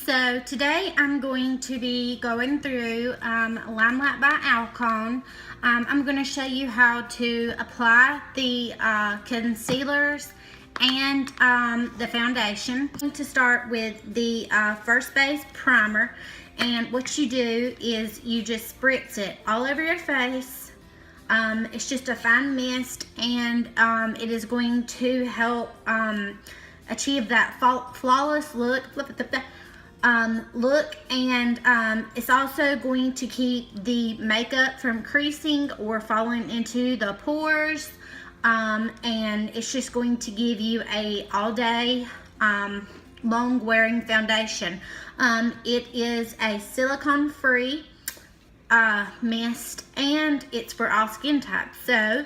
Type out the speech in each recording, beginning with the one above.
So today I'm going to be going through Limelight by Alcone. I'm going to show you how to apply the concealers and the foundation. I'm going to start with the First Base Primer, and what you do is you just spritz it all over your face. It's just a fine mist, and it is going to help achieve that flawless look. And it's also going to keep the makeup from creasing or falling into the pores, and it's just going to give you a all-day long wearing foundation. It is a silicone free mist, and it's for all skin types, so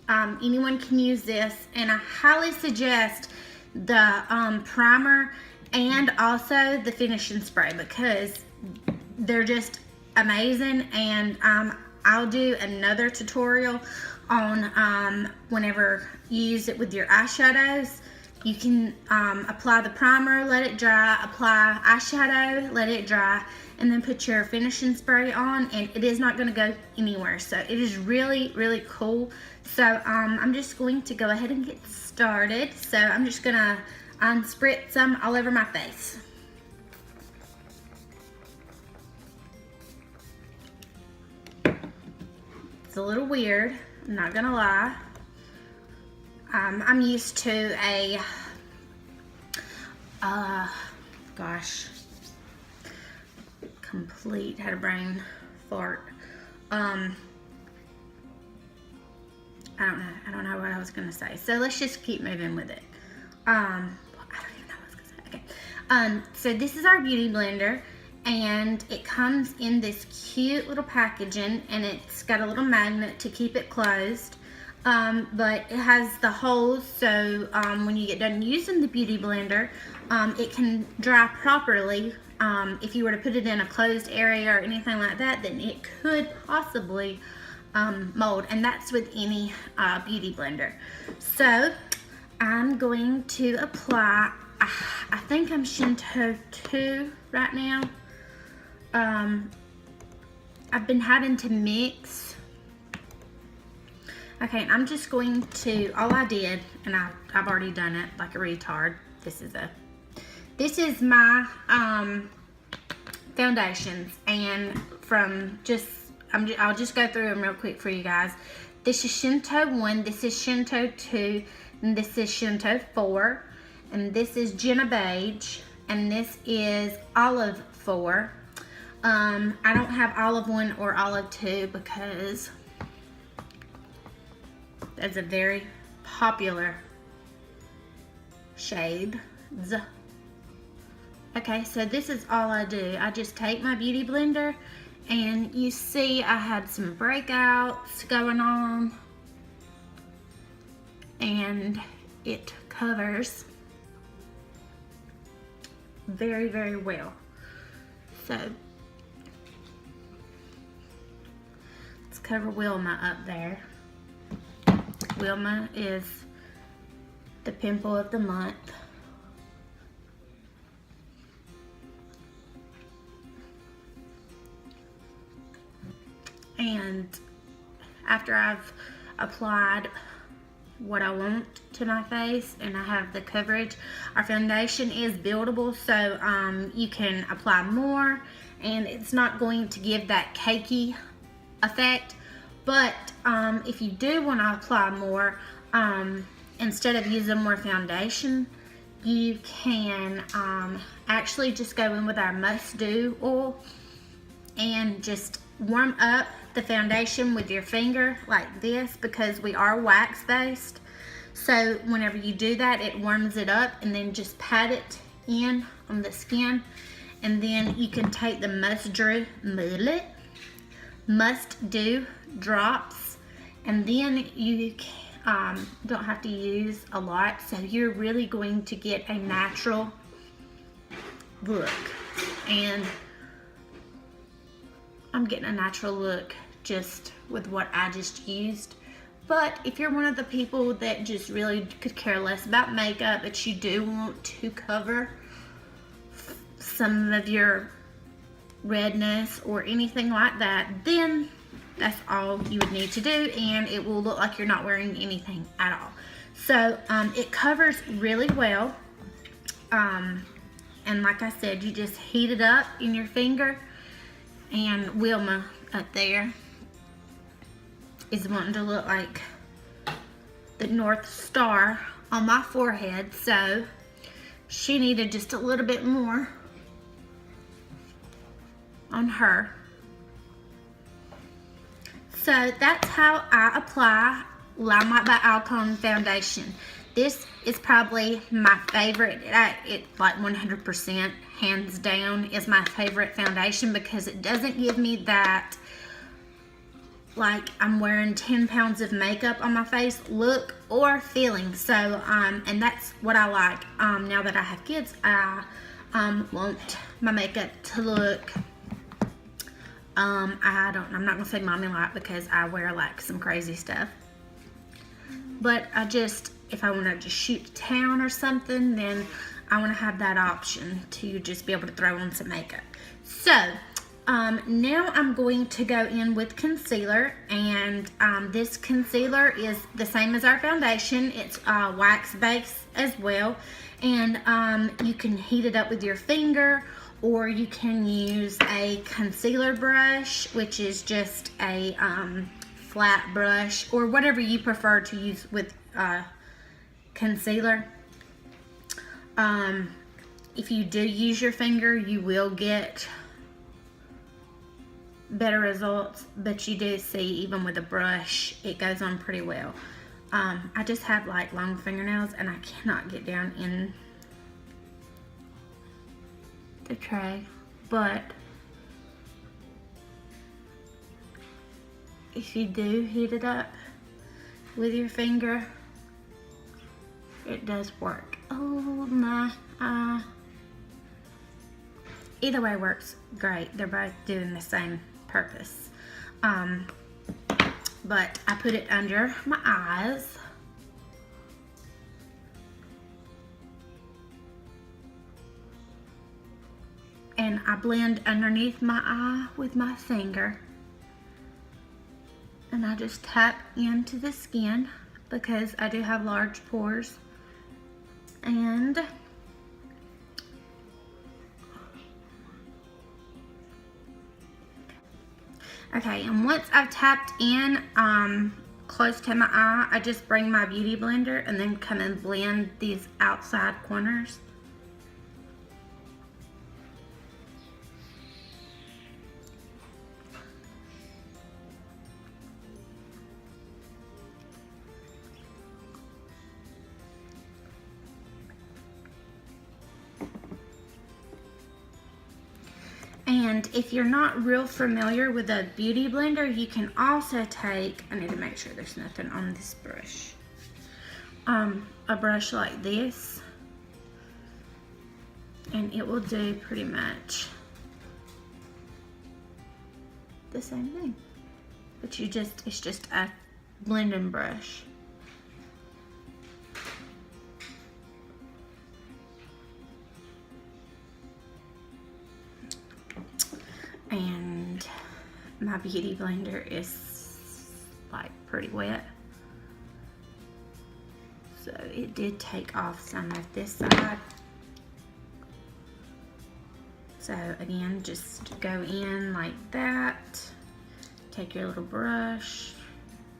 anyone can use this, and I highly suggest the primer and also the finishing spray because they're just amazing. And I'll do another tutorial on whenever you use it with your eyeshadows. You can apply the primer, let it dry, apply eyeshadow, let it dry, and then put your finishing spray on, and it is not going to go anywhere. So it is really, really cool. So I'm just going to go ahead and get started. So I'm just going to spritz some all over my face. It's a little weird, I'm not gonna lie. I'm used to a complete had a brain fart. I don't know what I was gonna say, so let's just keep moving with it. I don't even know what I was gonna say. Okay. So this is our beauty blender, and it comes in this cute little packaging, and it's got a little magnet to keep it closed. But it has the holes, so when you get done using the beauty blender, it can dry properly. If you were to put it in a closed area or anything like that, then it could possibly mold, and that's with any beauty blender. So I'm going to apply, I think I'm Shinto 2 right now. I've been having to mix. Okay, I'm just going to, all I did, and I've already done it like a retard. This is my foundations, and from I'll just go through them real quick for you guys. This is Shinto 1, this is Shinto 2, and this is Shinto 4, and this is Jenna Beige, and this is Olive 4. I don't have Olive 1 or Olive 2 because that's a very popular shade. Okay, so this is all I do. I just take my beauty blender, and you see I had some breakouts going on, and it covers very, very well. So let's cover Wilma up there. Wilma is the pimple of the month. And after I've applied what I want to my face and I have the coverage, our foundation is buildable, so you can apply more, and it's not going to give that cakey effect. But if you do want to apply more, instead of using more foundation, you can actually just go in with our Must Do oil and just warm up the foundation with your finger like this, because we are wax based. So whenever you do that, it warms it up, and then just pat it in on the skin, and then you can take the Must Do drops, and then you don't have to use a lot, so you're really going to get a natural look. And I'm getting a natural look just with what I just used. But if you're one of the people that just really could care less about makeup, but you do want to cover some of your redness or anything like that, then that's all you would need to do, and it will look like you're not wearing anything at all. So it covers really well, and like I said, you just heat it up in your finger. And Wilma up there is wanting to look like the North Star on my forehead, so she needed just a little bit more on her. So that's how I apply Limelight by Alcone foundation. This is probably my favorite. It like 100%, hands down, is my favorite foundation because it doesn't give me that like I'm wearing 10 pounds of makeup on my face look or feeling. So and that's what I like. Now that I have kids, I want my makeup to look I'm not gonna say mommy like because I wear like some crazy stuff, but if I want to just shoot to town or something, then I want to have that option to just be able to throw on some makeup. So now I'm going to go in with concealer, and this concealer is the same as our foundation. It's wax based as well, and you can heat it up with your finger, or you can use a concealer brush, which is just a flat brush, or whatever you prefer to use with concealer. If you do use your finger, you will get better results, but you do see even with a brush it goes on pretty well. I just have like long fingernails and I cannot get down in the tray, but if you do heat it up with your finger, it does work. Oh my, either way works great. They're both doing the same purpose. But I put it under my eyes. And I blend underneath my eye with my finger. And I just tap into the skin because I do have large pores. And okay, and once I've tapped in close to my eye, I just bring my beauty blender and then come and blend these outside corners. And if you're not real familiar with a beauty blender, you can also take, I need to make sure there's nothing on this brush, a brush like this, and it will do pretty much the same thing, but it's just a blending brush. And my beauty blender is like pretty wet, so it did take off some of this side. So again, just go in like that, take your little brush,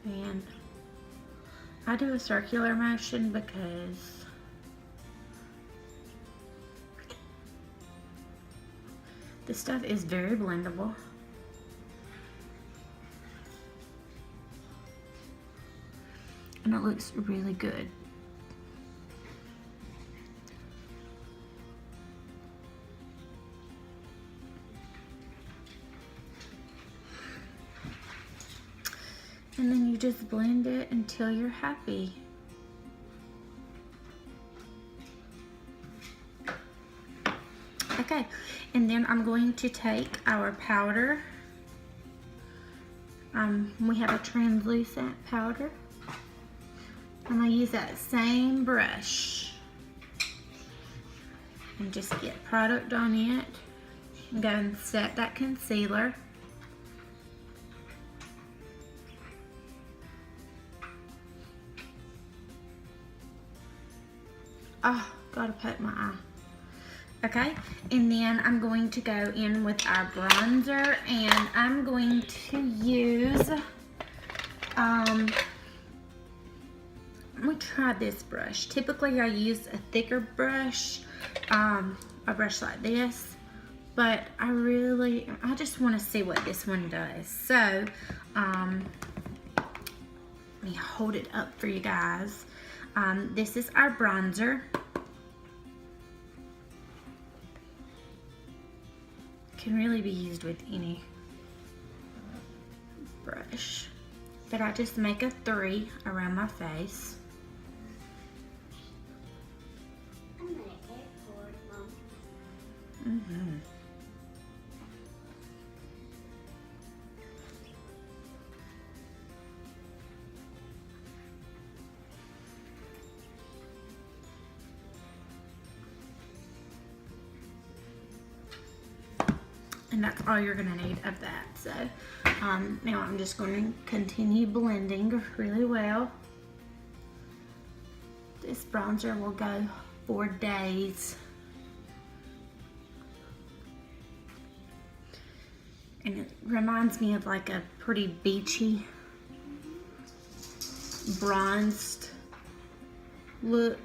and I do a circular motion because this stuff is very blendable. And it looks really good. And then you just blend it until you're happy. Okay, and then I'm going to take our powder. We have a translucent powder. I'm going to use that same brush. and just get product on it. Go and set that concealer. Oh, gotta poke my eye. Okay, and then I'm going to go in with our bronzer, and I'm going to use, I'm gonna try this brush. Typically I use a thicker brush, a brush like this, but I just want to see what this one does. So, let me hold it up for you guys. This is our bronzer. Can really be used with any brush, but I just make a 3 around my face. And that's all you're gonna need of that. So now I'm just going to continue blending really well. This bronzer will go for days. And it reminds me of like a pretty beachy, bronzed look.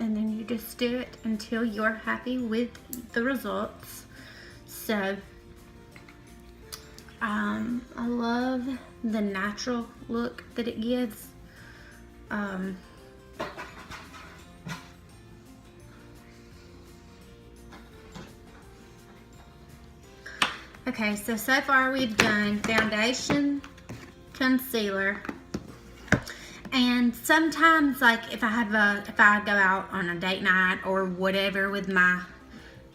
And then you just do it until you're happy with the results. So, I love the natural look that it gives. Okay, so far we've done foundation, concealer, and sometimes, like if I go out on a date night or whatever with my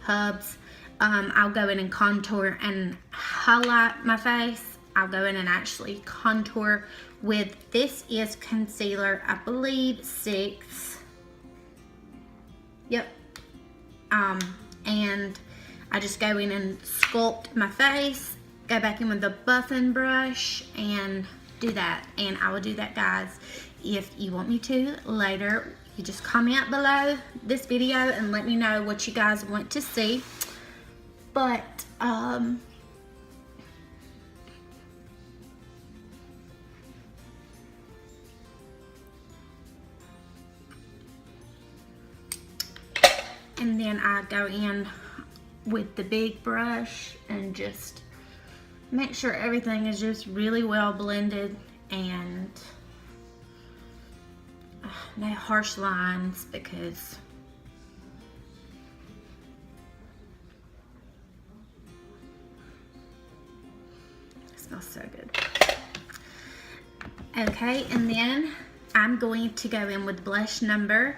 hubs, I'll go in and contour and highlight my face. I'll go in and actually contour with, this is concealer, I believe 6. Yep. And I just go in and sculpt my face, go back in with the buffing brush and do that. And I will do that, guys. If you want me to later, you just comment below this video and let me know what you guys want to see. But and then I go in with the big brush and just make sure everything is just really well blended and no harsh lines, because it smells so good. Okay, and then I'm going to go in with blush number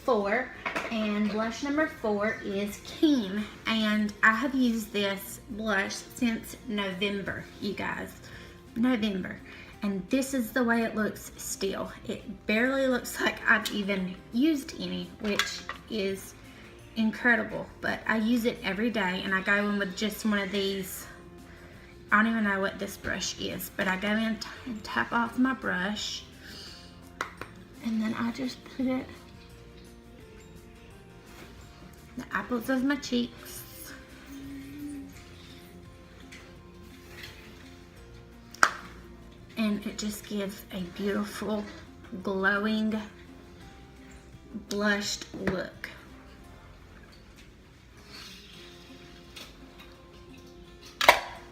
4, and blush number 4 is Keen, and I have used this blush since November, you guys. November. And this is the way it looks still. It barely looks like I've even used any, which is incredible. But I use it every day, and I go in with just one of these. I don't even know what this brush is, but I go in and tap off my brush, and then I just put it the apples of my cheeks. And it just gives a beautiful, glowing, blushed look.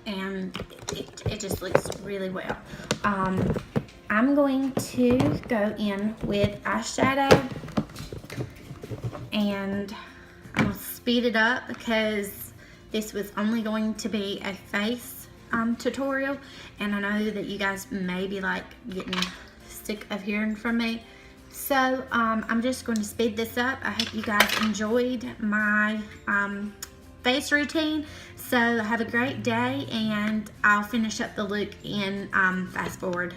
And it just looks really well. I'm going to go in with eyeshadow, and I'm going to speed it up because this was only going to be a face tutorial, and I know that you guys may be like getting sick of hearing from me, So I'm just going to speed this up. I hope you guys enjoyed my face routine. So have a great day, and I'll finish up the look in fast forward.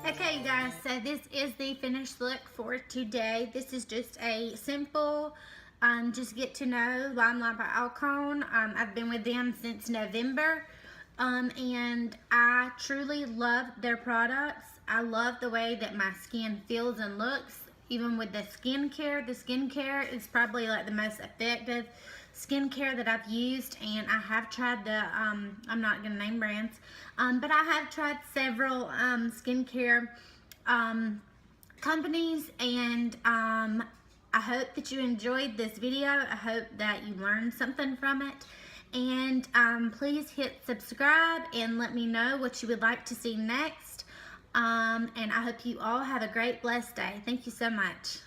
Okay, guys, so this is the finished look for today. This is just a simple just get to know Limelight by Alcone. I've been with them since November, and I truly love their products. I love the way that my skin feels and looks. Even with the skincare is probably like the most effective skincare that I've used, and I have tried the, I'm not going to name brands, but I have tried several skincare companies, and I hope that you enjoyed this video. I hope that you learned something from it, and please hit subscribe and let me know what you would like to see next. And I hope you all have a great, blessed day. Thank you so much.